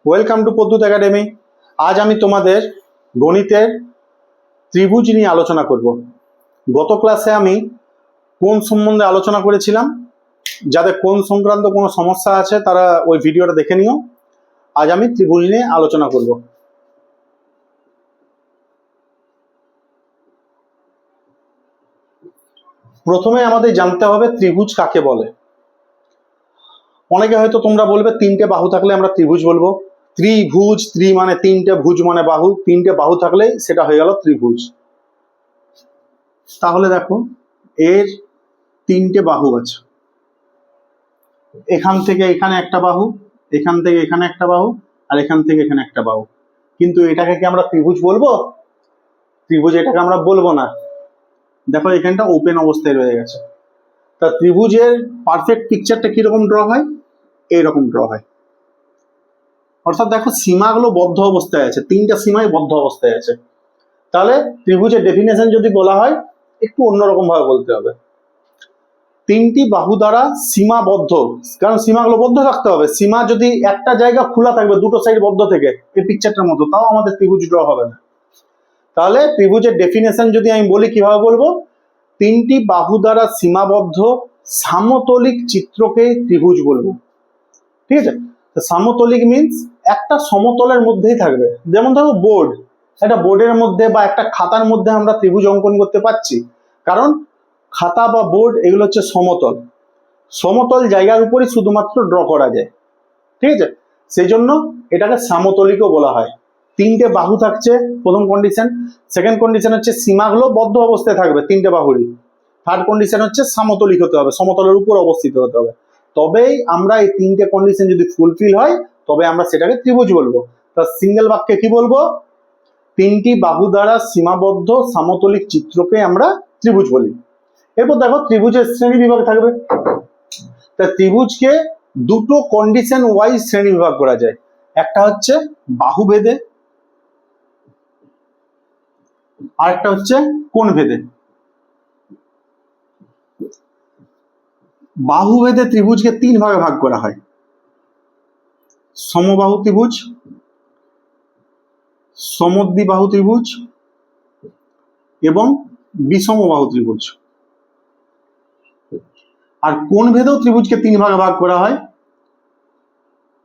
Welcome to পদ্মুত academy. আজ আমি তোমাদের গণিতের ত্রিভুজ নিয়ে আলোচনা করব। গত ক্লাসে আমি কোণ সম্বন্ধে আলোচনা করেছিলাম। যাদের কোণ সংক্রান্ত কোনো সমস্যা আছে তারা ওই ভিডিওটা দেখে নিও। আজ আমি ত্রিভুজ নিয়ে আলোচনা করব। প্রথমে আমাদের জানতে হবে ত্রিভুজ কাকে বলে। অনেকে হয়তো তোমরা বলবে তিনটে বাহু থাকলে আমরা ত্রিভুজ বলবো। ত্রিভুজ, ত্রি মানে তিনটে, ভুজ মানে বাহু, তিনটে বাহু থাকলে সেটা হয়ে গেল ত্রিভুজ। তাহলে দেখো এর তিনটে বাহু আছে, এখান থেকে এখানে একটা বাহু, এখান থেকে এখানে একটা বাহু, আর এখান থেকে এখানে একটা বাহু। কিন্তু এটাকে কি আমরা ত্রিভুজ বলবো? ত্রিভুজ এটাকে আমরা বলবো না। দেখো এখানটা ওপেন অবস্থায় রয়ে গেছে। তা ত্রিভুজের পারফেক্ট পিকচারটা কিরকম ড্র হয়? এইরকম ড্র হয়। অর্থাৎ দেখো সীমাগুলো বদ্ধ অবস্থায় আছে, তিনটা সীমাই বদ্ধ অবস্থায় আছে। তাহলে ত্রিভুজের ডেফিনেশন যদি বলা হয় একটু অন্যরকম ভাবে বলতে হবে। তিনটি বাহু দ্বারা সীমাবদ্ধ, কারণ সীমাগুলো বদ্ধ থাকতে হবে। সীমা যদি একটা জায়গা খোলা থাকবে দুটো সাইড বদ্ধ থেকে, এই পিকচারটার মতো, তাও আমাদের ত্রিভুজ ড্র হবে না। তাহলে ত্রিভুজের ডেফিনেশন যদি আমি বলি কিভাবে বলবো? তিনটি বাহু দ্বারা সীমাবদ্ধ সামতলিক চিত্রকে ত্রিভুজ বলবো। ঠিক আছে? সামতলিক মিন্স একটা সমতলের মধ্যেই থাকবে। যেমন ধরো বোর্ড, একটা বোর্ডের মধ্যে বা একটা খাতার মধ্যে আমরা ত্রিভুজ অঙ্কন করতে পারছি, কারণ খাতা বা বোর্ড এগুলো হচ্ছে সমতল। সমতল জায়গার উপরই শুধুমাত্র ড্র করা যায়। ঠিক আছে? সেই জন্য এটাকে সামতলিকও বলা হয়। তিনটে বাহু থাকছে প্রথম কন্ডিশন। সেকেন্ড কন্ডিশন হচ্ছে সীমাগুলো বদ্ধ অবস্থায় থাকবে তিনটে বাহুরই। থার্ড কন্ডিশন হচ্ছে সমতলিক হতে হবে, সমতলের উপর অবস্থিত হতে হবে। তবেই আমরা এই তিনটে কন্ডিশন যদি ফুলফিল হয় তবে আমরা সেটাকে ত্রিভুজ বলবো। তা সিঙ্গেল বাক্যে কি বলবো? তিনটি বাহু দ্বারা সীমাবদ্ধ সমতলিক চিত্রকে আমরা ত্রিভুজ বলি। এরপর দেখো ত্রিভুজের শ্রেণী বিভাগ থাকবে। তা ত্রিভুজকে দুটো কন্ডিশন ওয়াইজ শ্রেণী বিভাগ করা যায়। একটা হচ্ছে বাহু ভেদে, আর একটা হচ্ছে কোণ ভেদে। বাহু ভেদে ত্রিভুজকে তিন ভাগে ভাগ করা হয়: সমবাহু ত্রিভুজ, সমদ্বিবাহু ত্রিভুজ এবং বিষমবাহু ত্রিভুজ। আর কোণ ভেদেও ত্রিভুজকে তিন ভাগে ভাগ করা হয়।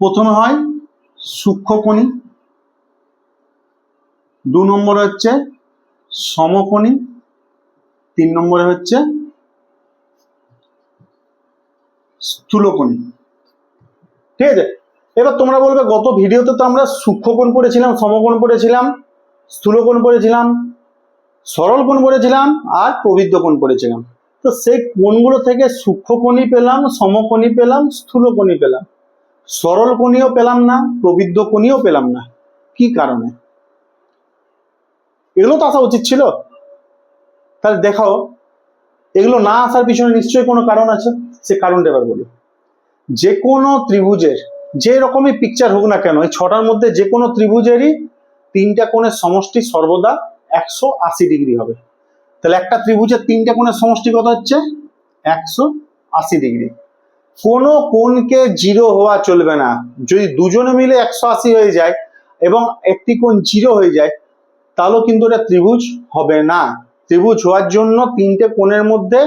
প্রথমে হয় সূক্ষ্মকোণী, দু নম্বরে হচ্ছে সমকোণী, তিন নম্বরে হচ্ছে স্থূলকোণী। ঠিক আছে? এবার তোমরা বলবে গত ভিডিওতে তো আমরা সূক্ষ্মকোণ পড়েছিলাম, সমকোণ পড়েছিলাম, স্থূলকোণ পড়েছিলাম, সরল কোণ পড়েছিলাম আর প্রবৃদ্ধ কোণ পড়েছিলাম। তো সেই কোণগুলো থেকে সূক্ষ্মকোণী পেলাম, সমকোণী পেলাম, স্থূলকোণী পেলাম, সরল কোণীও পেলাম না, প্রবৃদ্ধ কোণীও পেলাম না। কি কারণে? এগুলো তো আসা উচিত ছিল। তাহলে দেখাও এগুলো না আসার পিছনে নিশ্চয়ই কোনো কারণ আছে। সে কারণটা এবার বলি। যে কোনো ত্রিভুজের যে রকমই পিকচার হোক না কেন, এই ছটার মধ্যে যে কোনো ত্রিভুজেরই তিনটা কোণের সমষ্টি সর্বদা 180 ডিগ্রি হবে। তাহলে একটা ত্রিভুজের তিনটা কোণের সমষ্টি কত হচ্ছে? 180 ডিগ্রি। কোনো কোণকে জিরো হওয়া চলবে না। যদি দুজনে মিলে 180 হয়ে যায় এবং একটি কোণ জিরো হয়ে যায় তাহলেও কিন্তু এটা ত্রিভুজ হবে না। ত্রিভুজ হওয়ার জন্য তিনটে কোণের মধ্যে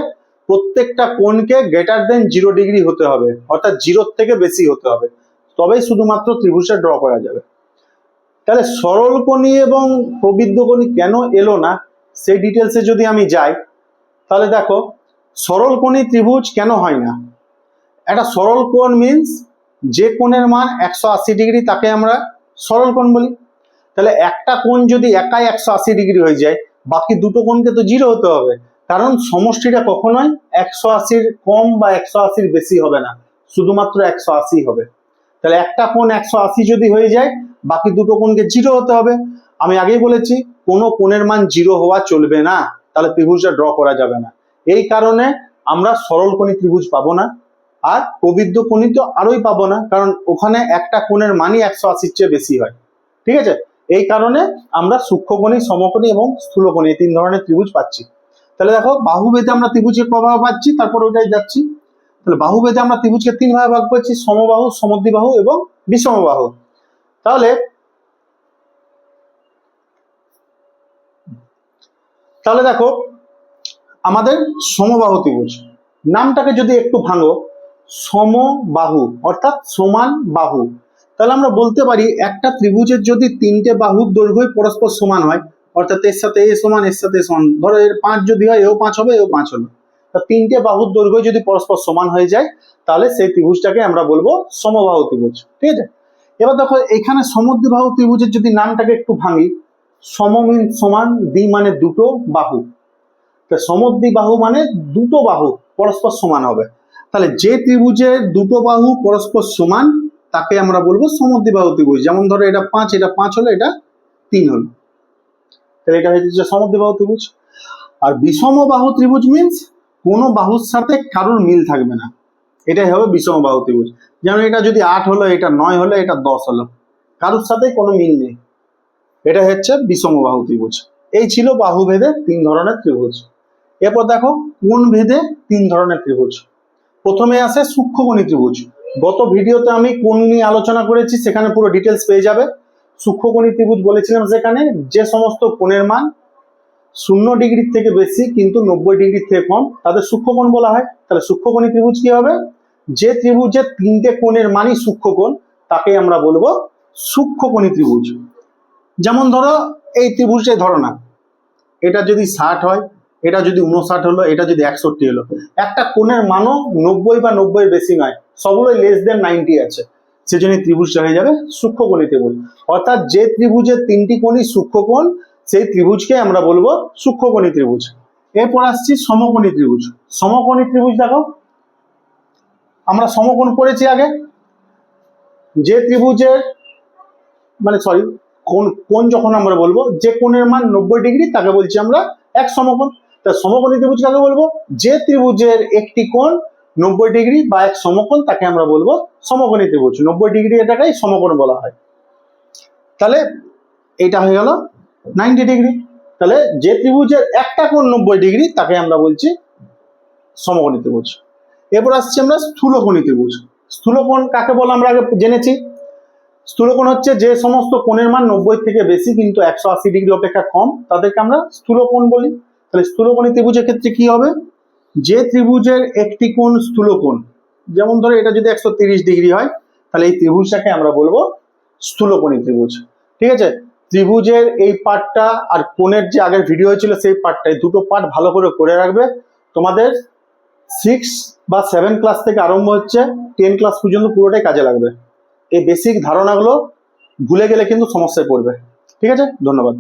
প্রত্যেকটা কোণকে গ্রেটার দেন 0 ডিগ্রি হতে হবে, অর্থাৎ 0 থেকে বেশি হতে হবে, তবেই শুধুমাত্র ত্রিভুজটা ড্র করা যাবে। তাহলে সরলকোণী এবং প্রবৃদ্ধকোণী কেন এলো না সেই ডিটেলসে যদি আমি যাই, তাহলে দেখো সরলকোণী ত্রিভুজ কেন হয় না। একটা সরল কোণ মিন্স যে কোণের মান 180 ডিগ্রি তাকে আমরা সরল কোণ বলি। তাহলে একটা কোণ যদি একাই 180 ডিগ্রি হয়ে যায়, বাকি দুটো কোণকে তো জিরো হতে হবে, কারণ সমষ্টিটা কখনোই 180-র কম বা 180-র বেশি হবে না, শুধুমাত্র 180 হবে। তাহলে একটা কোণ 180 যদি হয়ে যায় বাকি দুটো কোণকে জিরো হতে হবে। আমি আগেই বলেছি কোনো কোণের মান জিরো হওয়া চলবে না, তাহলে ত্রিভুজটা ড্র করা যাবে না। এই কারণে আমরা সরলকোণী ত্রিভুজ পাবো না, আর প্রবৃদ্ধ কোণী তো আরোই পাবো না, কারণ ওখানে একটা কোণের মানই 180-র চেয়ে বেশি হয়। ঠিক আছে? এই কারণে আমরা সূক্ষ্মকোণী, সমকোণী এবং স্থূলকোণী এই তিন ধরনের ত্রিভুজ পাচ্ছি। তাহলে দেখো বাহু ভেদে আমরা ত্রিভুজের প্রভাব পাচ্ছি, তারপর ওটাই যাচ্ছি। তাহলে বাহু ভেদে আমরা ত্রিভুজকে তিন ভাগে ভাগ করছি: সমবাহু, সমদ্বিবাহু এবং বিষমবাহু। তাহলে দেখো আমাদের সমবাহু ত্রিভুজ নামটাকে যদি একটু ভাঙো, সমবাহু অর্থাৎ সমান বাহু, তাহলে আমরা বলতে পারি একটা ত্রিভুজের যদি তিনটে বাহুর দৈর্ঘ্য পরস্পর সমান হয়, অর্থাৎ এর সাথে এ সমান, এর সাথে সমান, ধরো এর 5 যদি হয় এও 5 হবে, এও 5 হলো, তা তিনটে বাহুর দৈর্ঘ্য যদি পরস্পর সমান হয়ে যায় তাহলে সেই ত্রিভুজটাকে আমরা বলবো সমবাহু ত্রিভুজ। ঠিক আছে, এবার দেখো এখানে সমদ্বিবাহু ত্রিভুজের যদি নামটাকে একটু ভাঙি, সম মিন সমান, দ্বি মানে দুটো, বাহু, সমদ্বিবাহু মানে দুটো বাহু পরস্পর সমান হবে, তাহলে যে ত্রিভুজের দুটো বাহু পরস্পর সমান তাকে আমরা বলবো সমদ্বিবাহু ত্রিভুজ। যেমন ধরো এটা 5, এটা 5 হলো, এটা 3 হলো, তাহলে এটা হচ্ছে সমদ্বিবাহু ত্রিভুজ। আর বিষমবাহু ত্রিভুজ মিন্স কোনো বাহুর সাথে কারোর মিল থাকবে না, এটাই হবে বিষমবাহু ত্রিভুজ। যেমন এটা যদি 8 হলো, এটা 9 হলো, এটা 10 হলো, কারোর সাথে কোনো মিল নেই, এটা হচ্ছে বিষমবাহু ত্রিভুজ। এই ছিল বাহু ভেদে 3 ধরনের ত্রিভুজ। এরপর দেখো কোণ ভেদে 3 ধরনের ত্রিভুজ। প্রথমে আসে সূক্ষ্মকোণী ত্রিভুজ। গত ভিডিওতে আমি কোণ নিয়ে আলোচনা করেছি, সেখানে পুরো ডিটেলস পেয়ে যাবে। সূক্ষ্মকোণী ত্রিভুজ বলেছিলাম সেখানে যে সমস্ত কোণের মান 0 ডিগ্রির থেকে বেশি কিন্তু 90 ডিগ্রির থেকে কম তাদের সূক্ষ্মকোণ বলা হয়। তাহলে সূক্ষ্মকোণী ত্রিভুজ কি হবে? যে ত্রিভুজের 3টে কোণের মানই সূক্ষ্মকোণ তাকে আমরা বলবো সূক্ষ্মকোণী ত্রিভুজ। যেমন ধরো এই ত্রিভুজটাই ধরো না, এটা যদি 60 হয়, এটা যদি 59 হলো, এটা যদি 61 হলো, একটা কোণের মানও 90 বা 90 বেশি নয়, সবগুলোই লেস দেন 90 আছে, সেজন্য ত্রিভুজটা হয়ে যাবে সূক্ষ্মকোণী ত্রিভুজ। অর্থাৎ যে ত্রিভুজের 3টি কোণই সূক্ষ্মকোণ সেই ত্রিভুজকে আমরা বলবো সূক্ষ্মকোণী ত্রিভুজ। এরপর আসছি সমকোণী ত্রিভুজ। সমকোণী ত্রিভুজ দেখো আমরা সমকোণ পড়েছি আগে, যে ত্রিভুজের কোণ যখন আমরা বলবো যে কোণের মান 90 ডিগ্রি তাকে বলছি আমরা এক সমকোণ। তা সমকোণী ত্রিভুজ কাকে বলবো? যে ত্রিভুজের একটি কোণ 90 ডিগ্রি বা এক সমকোণ তাকে আমরা বলবো সমকোণী ত্রিভুজ। 90 ডিগ্রি এটাকেই সমকোণ বলা হয়। তাহলে এটা হয়ে গেল 90 ডিগ্রি। তাহলে যে ত্রিভুজের একটা কোণ 90 ডিগ্রি তাকে আমরা বলছি সমকোণী ত্রিভুজ। এরপর আসছি আমরা স্থূলকোণী ত্রিভুজ। স্থূলকোণ কাকে বলে আমরা আগে জেনেছি। স্থূলকোণ হচ্ছে যে সমস্ত কোণের মান 90 থেকে বেশি কিন্তু 180 ডিগ্রি অপেক্ষা কম তাদেরকে আমরা স্থূলকোণ বলি। তাহলে স্থূলকোণী ত্রিভুজের ক্ষেত্রে কি হবে? যে ত্রিভুজের একটি কোণ স্থূলকোণ, যেমন ধরো এটা যদি 130 ডিগ্রি হয় তাহলে এই ত্রিভুজটাকে আমরা বলবো স্থূলকোণী ত্রিভুজ। ঠিক আছে, ত্রিভুজের এই পার্টটা আর কোণের যে আগের ভিডিও হয়েছিল সেই পার্টটাই, দুটো পার্ট ভালো করে রাখবে। তোমাদের 6 বা 7 ক্লাস থেকে আরম্ভ হচ্ছে 10 ক্লাস পর্যন্ত পুরোটাই কাজে লাগবে। এই বেসিক ধারণাগুলো ভুলে গেলে কিন্তু সমস্যায় পড়বে। ঠিক আছে, ধন্যবাদ।